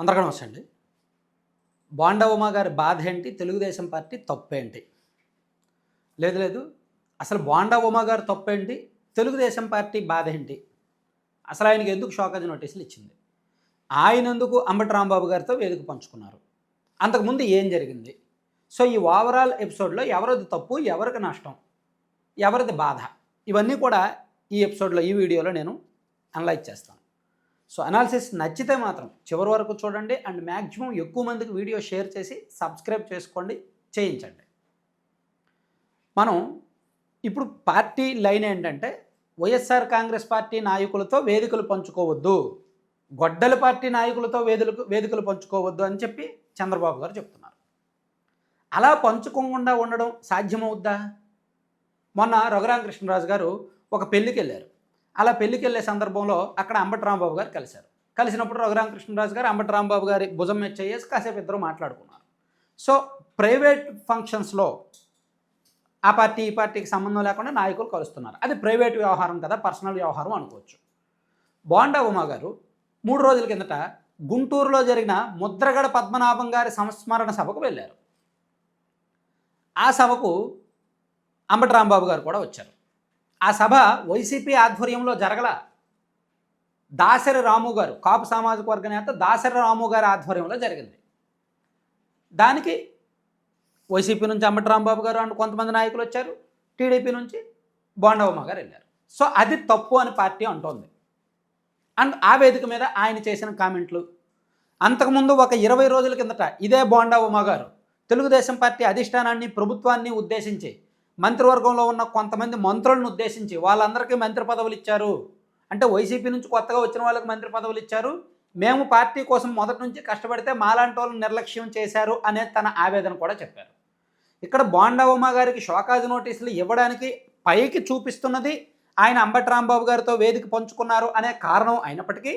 అందరికీ నమస్తే అండి. బోండా ఉమ గారి బాధ ఏంటి? తెలుగుదేశం పార్టీ తప్పేంటి? లేదు. అసలు బోండా ఉమ గారి తప్పేంటి? తెలుగుదేశం పార్టీ బాధ ఏంటి? అసలు ఆయనకి ఎందుకు షోకాజ్ నోటీసులు ఇచ్చింది? ఆయన ఎందుకు అంబటి రాంబాబు గారితో వేదిక పంచుకున్నారు? అంతకుముందు ఏం జరిగింది? సో ఈ ఓవరాల్ ఎపిసోడ్లో ఎవరిది తప్పు, ఎవరికి నష్టం, ఎవరిది బాధ, ఇవన్నీ కూడా ఈ ఎపిసోడ్లో ఈ వీడియోలో నేను అనలైజ్ చేస్తాను. సో అనాలిసిస్ నచ్చితే మాత్రం చివరి వరకు చూడండి అండ్ మ్యాక్సిమం ఎక్కువ మందికి వీడియో షేర్ చేసి సబ్స్క్రైబ్ చేసుకోండి, చేయించండి. మనం ఇప్పుడు పార్టీ లైన్ ఏంటంటే వైఎస్ఆర్ కాంగ్రెస్ పార్టీ నాయకులతో వేదికలు పంచుకోవద్దు, గొడ్డల పార్టీ నాయకులతో వేదికలు పంచుకోవద్దు అని చెప్పి చంద్రబాబు గారు చెప్తున్నారు. అలా పంచుకోకుండా ఉండడం సాధ్యమవుద్దా? మొన్న రఘురామకృష్ణరాజు గారు ఒక పెళ్ళికి వెళ్ళారు. అలా పెళ్ళికి వెళ్ళే సందర్భంలో అక్కడ అంబటి రాంబాబు గారు కలిశారు. కలిసినప్పుడు రఘురామకృష్ణరాజు గారు అంబటి రాంబాబు గారి భుజం మీద చేసి కాసేపు ఇద్దరు మాట్లాడుకున్నారు. సో ప్రైవేట్ ఫంక్షన్స్లో ఆ పార్టీ ఈ పార్టీకి సంబంధం లేకుండా నాయకులు కలుస్తున్నారు. అది ప్రైవేట్ వ్యవహారం కదా, పర్సనల్ వ్యవహారం అనుకోవచ్చు. బోండా ఉమ గారు 3 రోజుల కిందట గుంటూరులో జరిగిన ముద్రగడ పద్మనాభం గారి సంస్మరణ సభకు వెళ్ళారు. ఆ సభకు అంబటి రాంబాబు గారు కూడా వచ్చారు. ఆ సభ వైసీపీ ఆధ్వర్యంలో జరగల, దాసరి రాము గారు, కాపు సామాజిక వర్గ నేత దాసరి రాము గారి ఆధ్వర్యంలో జరిగింది. దానికి వైసీపీ నుంచి అంబటి రాంబాబు గారు అంటూ కొంతమంది నాయకులు వచ్చారు, టీడీపీ నుంచి బోండా ఉమ గారు వెళ్ళారు. సో అది తప్పు అని పార్టీ అంటోంది. అండ్ ఆ వేదిక మీద ఆయన చేసిన కామెంట్లు, అంతకుముందు ఒక 20 రోజుల కిందట ఇదే బోండా ఉమ గారు తెలుగుదేశం పార్టీ అధిష్టానాన్ని, ప్రభుత్వాన్ని ఉద్దేశించి మంత్రివర్గంలో ఉన్న కొంతమంది మంత్రులను ఉద్దేశించి వాళ్ళందరికీ మంత్రి పదవులు ఇచ్చారు, అంటే వైసీపీ నుంచి కొత్తగా వచ్చిన వాళ్ళకి మంత్రి పదవులు ఇచ్చారు, మేము పార్టీ కోసం మొదటి నుంచి కష్టపడితే మాలాంటి వాళ్ళని నిర్లక్ష్యం చేశారు అనే తన ఆవేదన కూడా చెప్పారు. ఇక్కడ బోండా ఉమ గారికి షోకాజ్ నోటీసులు ఇవ్వడానికి పైకి చూపిస్తున్నది ఆయన అంబటి రాంబాబు గారితో వేదిక పంచుకున్నారు అనే కారణం అయినప్పటికీ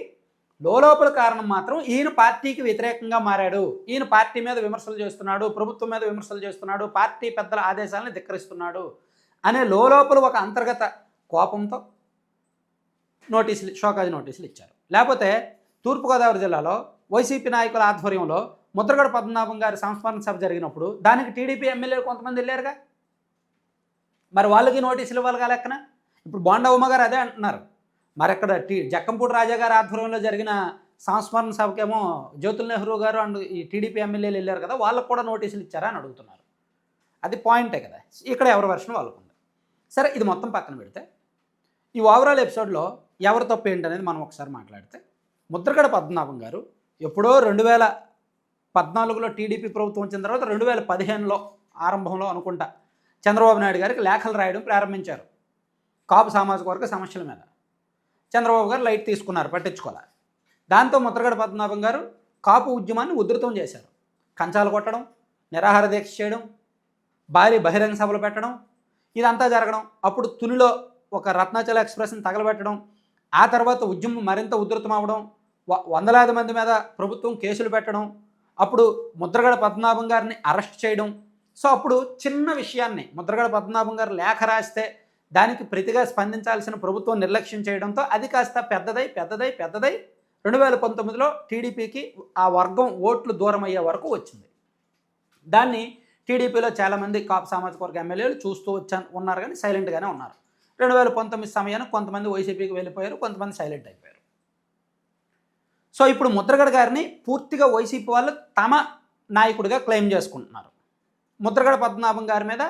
లోపల కారణం మాత్రం ఈయన పార్టీకి వ్యతిరేకంగా మారాడు, ఈయన పార్టీ మీద విమర్శలు చేస్తున్నాడు, ప్రభుత్వం మీద విమర్శలు చేస్తున్నాడు, పార్టీ పెద్దల ఆదేశాలను ధిక్కరిస్తున్నాడు అనే లోపల ఒక అంతర్గత కోపంతో షోకాజ్ నోటీసులు ఇచ్చారు. లేకపోతే తూర్పుగోదావరి జిల్లాలో వైసీపీ నాయకుల ఆధ్వర్యంలో ముద్రగడ పద్మనాభం గారి సంస్మరణ సభ జరిగినప్పుడు దానికి టీడీపీ ఎమ్మెల్యేలు కొంతమంది వెళ్ళారుగా, మరి వాళ్ళకి నోటీసులు ఇవ్వాలిగా లెక్కన. ఇప్పుడు బోండా ఉమ గారు అదే అంటున్నారు. మరి అక్కడ జక్కంపూడి రాజా గారి ఆధ్వర్యంలో జరిగిన సంస్మరణ సభకేమో జ్యోతుల్ నెహ్రూ గారు అండ్ ఈ టీడీపీ ఎమ్మెల్యేలు వెళ్ళారు కదా, వాళ్ళకు కూడా నోటీసులు ఇచ్చారా అని అడుగుతున్నారు. అది పాయింటే కదా, ఇక్కడ ఎవరి వెర్షన్ వాళ్ళకు ఉంది. సరే, ఇది మొత్తం పక్కన పెడితే ఈ ఓవరాల్ ఎపిసోడ్లో ఎవరు తప్పు ఏంటనేది మనం ఒకసారి మాట్లాడితే, ముద్రగడ పద్మనాభం గారు ఎప్పుడో 2014లో టీడీపీ ప్రభుత్వం వచ్చిన తర్వాత 2015లో ఆరంభంలో అనుకుంటా చంద్రబాబు నాయుడు గారికి లేఖలు రాయడం ప్రారంభించారు కాపు సామాజిక వర్గ సమస్యల మీద. చంద్రబాబు గారు లైట్ తీసుకున్నారు, పట్టించుకోవాలి. దాంతో ముద్రగడ పద్మనాభం గారు కాపు ఉద్యమాన్ని ఉధృతం చేశారు. కంచాలు కొట్టడం, నిరాహార దీక్ష చేయడం, భారీ బహిరంగ సభలు పెట్టడం, ఇదంతా జరగడం. అప్పుడు తునిలో ఒక రత్నాచల ఎక్స్ప్రెస్ని తగలబెట్టడం, ఆ తర్వాత ఉద్యమం మరింత ఉధృతం అవ్వడం, వందలాది మంది మీద ప్రభుత్వం కేసులు పెట్టడం, అప్పుడు ముద్రగడ పద్మనాభం గారిని అరెస్ట్ చేయడం. సో అప్పుడు చిన్న విషయాన్ని ముద్రగడ పద్మనాభం గారు లేఖ రాస్తే దానికి ప్రతిగా స్పందించాల్సిన ప్రభుత్వం నిర్లక్ష్యం చేయడంతో అది కాస్త పెద్దదై 2019లో టీడీపీకి ఆ వర్గం ఓట్లు దూరం అయ్యే వరకు వచ్చింది. దాన్ని టీడీపీలో చాలామంది కాపు సామాజిక వర్గ ఎమ్మెల్యేలు చూస్తూ ఉన్నారు, కానీ సైలెంట్గానే ఉన్నారు. 2019 సమయానికి కొంతమంది వైసీపీకి వెళ్ళిపోయారు, కొంతమంది సైలెంట్ అయిపోయారు. సో ఇప్పుడు ముద్రగడ గారిని పూర్తిగా వైసీపీ వాళ్ళు తమ నాయకుడిగా క్లెయిమ్ చేసుకుంటున్నారు. ముద్రగడ పద్మనాభం గారి మీద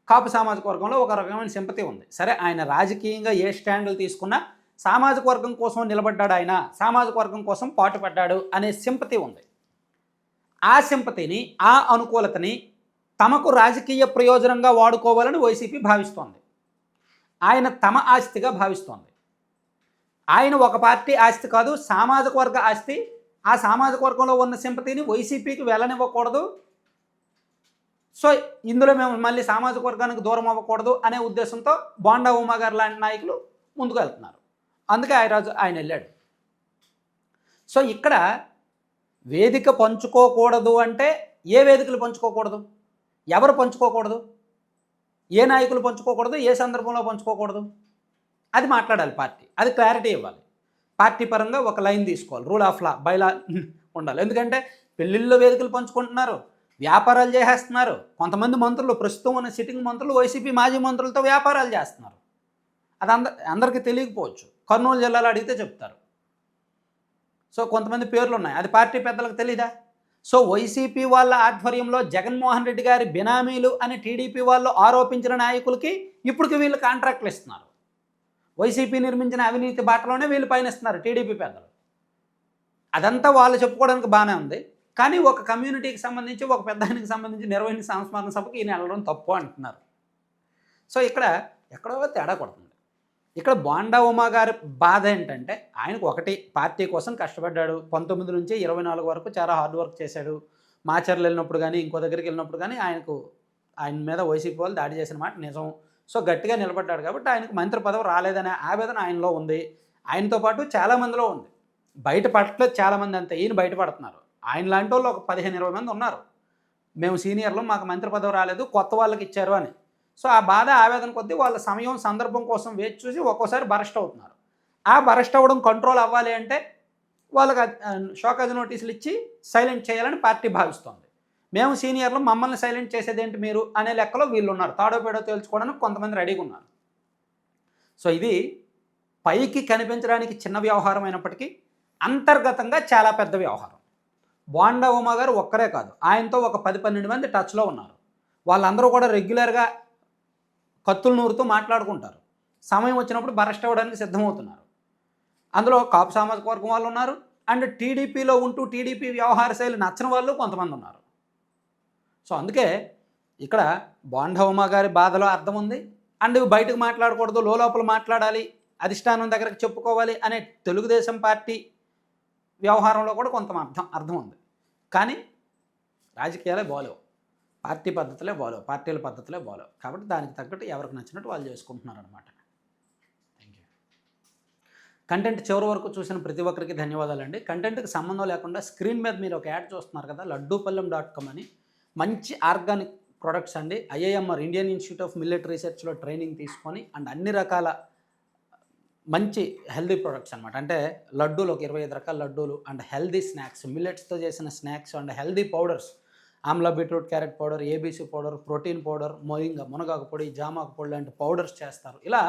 కాపు సామాజిక వర్గంలో ఒక రకమైన సింపతి ఉంది. సరే, ఆయన రాజకీయంగా ఏ స్టాండ్లు తీసుకున్నా సామాజిక వర్గం కోసం నిలబడ్డాడు, ఆయన సామాజిక వర్గం కోసం పాటుపడ్డాడు అనే సింపతి ఉంది. ఆ సింపతిని, ఆ అనుకూలతని తమకు రాజకీయ ప్రయోజనంగా వాడుకోవాలని వైసీపీ భావిస్తోంది. ఆయన తమ ఆస్తిగా భావిస్తోంది. ఆయన ఒక పార్టీ ఆస్తి కాదు, సామాజిక వర్గ ఆస్తి. ఆ సామాజిక వర్గంలో ఉన్న సింపతిని వైసీపీకి వెళ్ళనివ్వకూడదు. సో ఇందులో మేము మళ్ళీ సామాజిక వర్గానికి దూరం అవ్వకూడదు అనే ఉద్దేశంతో బోండా ఉమ గారు లాంటి నాయకులు ముందుకు వెళ్తున్నారు. అందుకే ఆయన వెళ్ళాడు. సో ఇక్కడ వేదిక పంచుకోకూడదు అంటే ఏ వేదికలు పంచుకోకూడదు, ఎవరు పంచుకోకూడదు, ఏ నాయకులు పంచుకోకూడదు, ఏ సందర్భంలో పంచుకోకూడదు, అది మాట్లాడాలి పార్టీ, అది క్లారిటీ ఇవ్వాలి. పార్టీ పరంగా ఒక లైన్ తీసుకోవాలి, రూల్ ఆఫ్ లా, బైలా ఉండాలి. ఎందుకంటే పెళ్ళిళ్ళలో వేదికలు పంచుకుంటున్నారు, వ్యాపారాలు చేసేస్తున్నారు. కొంతమంది మంత్రులు, ప్రస్తుతం ఉన్న సిట్టింగ్ మంత్రులు వైసీపీ మాజీ మంత్రులతో వ్యాపారాలు చేస్తున్నారు. అది అందరికీ తెలియకపోవచ్చు, కర్నూలు జిల్లాలో అడిగితే చెప్తారు. సో కొంతమంది పేర్లు ఉన్నాయి, అది పార్టీ పెద్దలకు తెలీదా? సో వైసీపీ వాళ్ళ ఆధ్వర్యంలో జగన్మోహన్ రెడ్డి గారి బినామీలు అని టీడీపీ వాళ్ళు ఆరోపించిన నాయకులకి ఇప్పటికి వీళ్ళు కాంట్రాక్ట్లు ఇస్తున్నారు. వైసీపీ నిర్మించిన అవినీతి బాటలోనే వీళ్ళు పయనిస్తున్నారు టీడీపీ పెద్దలు. అదంతా వాళ్ళు చెప్పుకోవడానికి బాగానే ఉంది, కానీ ఒక కమ్యూనిటీకి సంబంధించి, ఒక పెద్ద ఆయనకి సంబంధించి నిర్వహించిన సంస్మరణ సభకి ఈయన వెళ్ళడం తప్పు అంటున్నారు. సో ఇక్కడ ఎక్కడో తేడా కొడుతుంది. ఇక్కడ బోండా ఉమా గారి బాధ ఏంటంటే, ఆయనకు ఒకటి, పార్టీ కోసం కష్టపడ్డాడు, 19 నుంచి 24 వరకు చాలా హార్డ్ వర్క్ చేశాడు. మాచర్లు వెళ్ళినప్పుడు కానీ, ఇంకో దగ్గరికి వెళ్ళినప్పుడు కానీ ఆయన మీద వైసీపీ వాళ్ళు దాడి చేసిన మాట నిజం. సో గట్టిగా నిలబడ్డాడు కాబట్టి ఆయనకు మంత్రి పదవి రాలేదనే ఆవేదన ఆయనలో ఉంది. ఆయనతో పాటు చాలామందిలో ఉంది. బయట పడట్లేదు చాలామంది, అంతే, ఈయన బయటపడుతున్నారు. ఆయన లాంటి వాళ్ళు ఒక 15-20 మంది ఉన్నారు, మేము సీనియర్లు, మాకు మంత్రి పదవి రాలేదు, కొత్త వాళ్ళకి ఇచ్చారు అని. సో ఆ బాధ, ఆవేదన కొద్దీ వాళ్ళ సమయం, సందర్భం కోసం వేచి చూసి ఒక్కోసారి బరస్ట్ అవుతున్నారు. ఆ బరస్ట్ అవ్వడం కంట్రోల్ అవ్వాలి అంటే వాళ్ళకి షోకాజ్ నోటీసులు ఇచ్చి సైలెంట్ చేయాలని పార్టీ భావిస్తోంది. మేము సీనియర్లు, మమ్మల్ని సైలెంట్ చేసేదేంటి మీరు అనే లెక్కలో వీళ్ళు ఉన్నారు. తాడో పేడో తేల్చుకోవడానికి కొంతమంది రెడీగా ఉన్నారు. సో ఇది పైకి కనిపించడానికి చిన్న వ్యవహారం అయినప్పటికీ అంతర్గతంగా చాలా పెద్ద వ్యవహారం. బోండా ఉమా గారు ఒక్కరే కాదు, ఆయనతో ఒక 10-12 మంది టచ్లో ఉన్నారు. వాళ్ళందరూ కూడా రెగ్యులర్గా కత్తులు నూరుతూ మాట్లాడుకుంటారు. సమయం వచ్చినప్పుడు బరస్ట్ అవ్వడానికి సిద్ధమవుతున్నారు. అందులో కాపు సామాజిక వర్గం వాళ్ళు ఉన్నారు, అండ్ టీడీపీలో ఉంటూ టీడీపీ వ్యవహార శైలి నచ్చని వాళ్ళు కొంతమంది ఉన్నారు. సో అందుకే ఇక్కడ బోండా ఉమా గారి బాధలో అర్థం ఉంది, అండ్ బయటకు మాట్లాడకూడదు, లోపల మాట్లాడాలి, అధిష్టానం దగ్గరకు చెప్పుకోవాలి అనే తెలుగుదేశం పార్టీ వ్యవహారంలో కూడా కొంత అర్థం ఉంది. కానీ రాజకీయాలే బాలేవు, పార్టీ పద్ధతులే బాలేవు, పార్టీల పద్ధతులే బాలేవు. కాబట్టి దానికి తగ్గట్టు ఎవరికి నచ్చినట్టు వాళ్ళు చేసుకుంటున్నారు అనమాట. Thank you. కంటెంట్ చివరి వరకు చూసిన ప్రతి ఒక్కరికి ధన్యవాదాలండి. కంటెంట్కి సంబంధం లేకుండా స్క్రీన్ మీద మీరు ఒక యాడ్ చూస్తున్నారు కదా, లడ్డూపల్లెం.com అని, మంచి ఆర్గానిక్ ప్రొడక్ట్స్ అండి. IIMR, Indian institute of millet రీసెర్చ్లో ట్రైనింగ్ తీసుకొని అండ్ అన్ని రకాల మంచి హెల్దీ ప్రొడక్ట్స్ అనమాట. అంటే లడ్డూలు, ఒక 25 రకాల లడ్డూలు, అండ్ హెల్దీ స్నాక్స్, మిల్లెట్స్తో చేసిన snacks, and healthy powders, Amla, beetroot, carrot powder, ABC powder, protein powder, మునగాకు పొడి, జామాకు పొడి లాంటి పౌడర్స్ చేస్తారు. ఇలా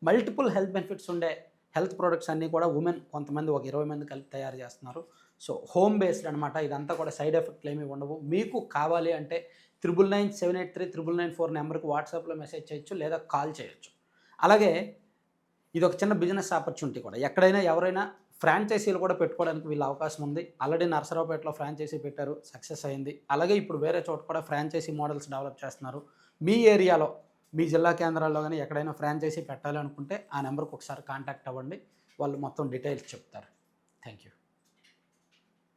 మల్టిపుల్ హెల్త్ బెనిఫిట్స్ ఉండే హెల్త్ ప్రొడక్ట్స్ అన్నీ కూడా ఉమెన్ కొంతమంది, ఒక 20 మంది కలిపి తయారు చేస్తున్నారు. సో హోమ్ బేస్డ్ అనమాట. ఇదంతా కూడా సైడ్ ఎఫెక్ట్లు ఏమీ ఉండవు. మీకు కావాలి అంటే 9997839994 నెంబర్కి వాట్సాప్లో మెసేజ్ చేయొచ్చు, లేదా కాల్ చేయొచ్చు. అలాగే ఇది ఒక చిన్న బిజినెస్ ఆపర్చునిటీ కూడా. ఎక్కడైనా ఎవరైనా ఫ్రాంచైజీలు కూడా పెట్టుకోవడానికి వీళ్ళ అవకాశం ఉంది. ఆల్రెడీ నర్సరావుపేటలో ఫ్రాంచైజీ పెట్టారు, సక్సెస్ అయింది. అలాగే ఇప్పుడు వేరే చోట కూడా ఫ్రాంచైజీ మోడల్స్ డెవలప్ చేస్తున్నారు. మీ ఏరియాలో, మీ జిల్లా కేంద్రాల్లో కానీ ఎక్కడైనా ఫ్రాంచైజీ పెట్టాలి అనుకుంటే ఆ నెంబర్కి ఒకసారి కాంటాక్ట్ అవ్వండి, వాళ్ళు మొత్తం డీటెయిల్స్ చెప్తారు. Thank you.